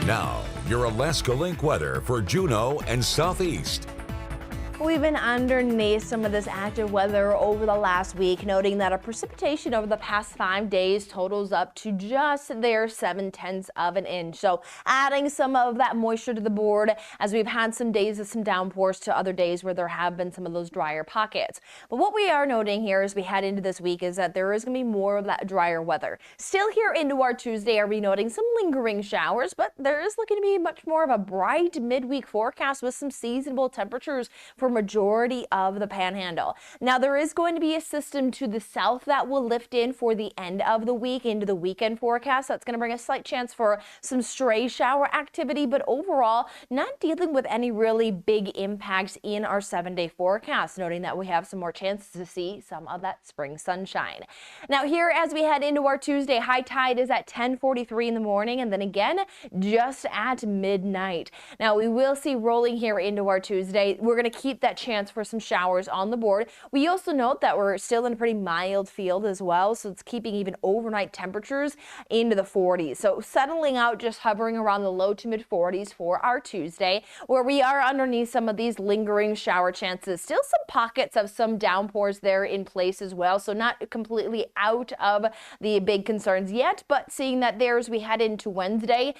Now, your Alaska Link weather for Juneau and Southeast. We've been underneath some of this active weather over the last week, noting that our precipitation over the past 5 days totals up to just their 7/10 of an inch. So adding some of that moisture to the board as we've had some days of some downpours to other days where there have been some of those drier pockets. But what we are noting here as we head into this week is that there is going to be more of that drier weather. Still here into our Tuesday, are we noting some lingering showers, but there is looking to be much more of a bright midweek forecast with some seasonable temperatures for majority of the panhandle. Now there is going to be a system to the south that will lift in for the end of the week into the weekend forecast. That's going to bring a slight chance for some stray shower activity, but overall not dealing with any really big impacts in our 7-day forecast, noting that we have some more chances to see some of that spring sunshine. Now here as we head into our Tuesday, high tide is at 10:43 in the morning and then again just at midnight. Now we will see rolling here into our Tuesday. We're going to keep that chance for some showers on the board. We also note that we're still in a pretty mild field as well, so it's keeping even overnight temperatures into the 40s. So settling out, just hovering around the low to mid 40s for our Tuesday, where we are underneath some of these lingering shower chances. Still some pockets of some downpours there in place as well, so not completely out of the big concerns yet, but seeing that there as we head into Wednesday,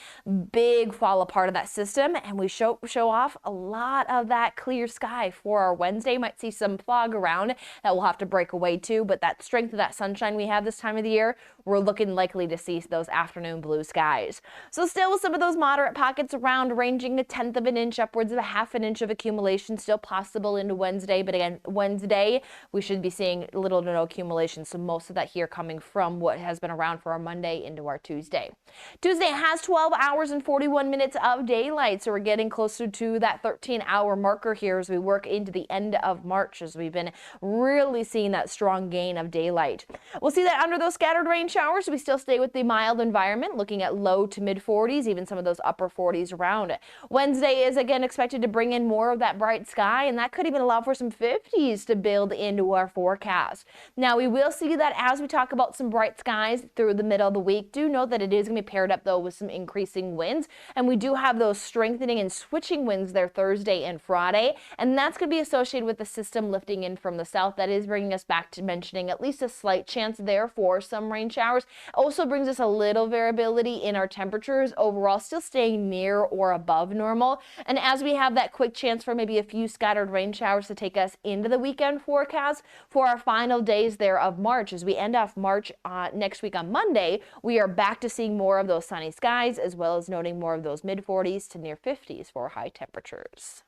big fall apart of that system, and we show off a lot of that clear sky for our Wednesday. Might see some fog around that we'll have to break away to, but that strength of that sunshine we have this time of the year, we're looking likely to see those afternoon blue skies. So still with some of those moderate pockets around, ranging 1/10 of an inch upwards of 1/2 an inch of accumulation still possible into Wednesday. But again, Wednesday we should be seeing little to no accumulation, so most of that here coming from what has been around for our Monday into our Tuesday. Tuesday has 12 hours and 41 minutes of daylight, so we're getting closer to that 13-hour marker here as we work into the end of March, as we've been really seeing that strong gain of daylight. We'll see that under those scattered rain showers, we still stay with the mild environment, looking at low to mid 40s, even some of those upper 40s around it. Wednesday is again expected to bring in more of that bright sky, and that could even allow for some 50s to build into our forecast. Now we will see that as we talk about some bright skies through the middle of the week. Do note that it is going to be paired up though with some increasing winds, and we do have those strengthening and switching winds there Thursday and Friday, and that's going to be associated with the system lifting in from the south. That is bringing us back to mentioning at least a slight chance there for some rain showers. Also brings us a little variability in our temperatures, overall still staying near or above normal. And as we have that quick chance for maybe a few scattered rain showers to take us into the weekend forecast for our final days there of March, as we end off March next week on Monday, we are back to seeing more of those sunny skies, as well as noting more of those mid 40s to near 50s for high temperatures.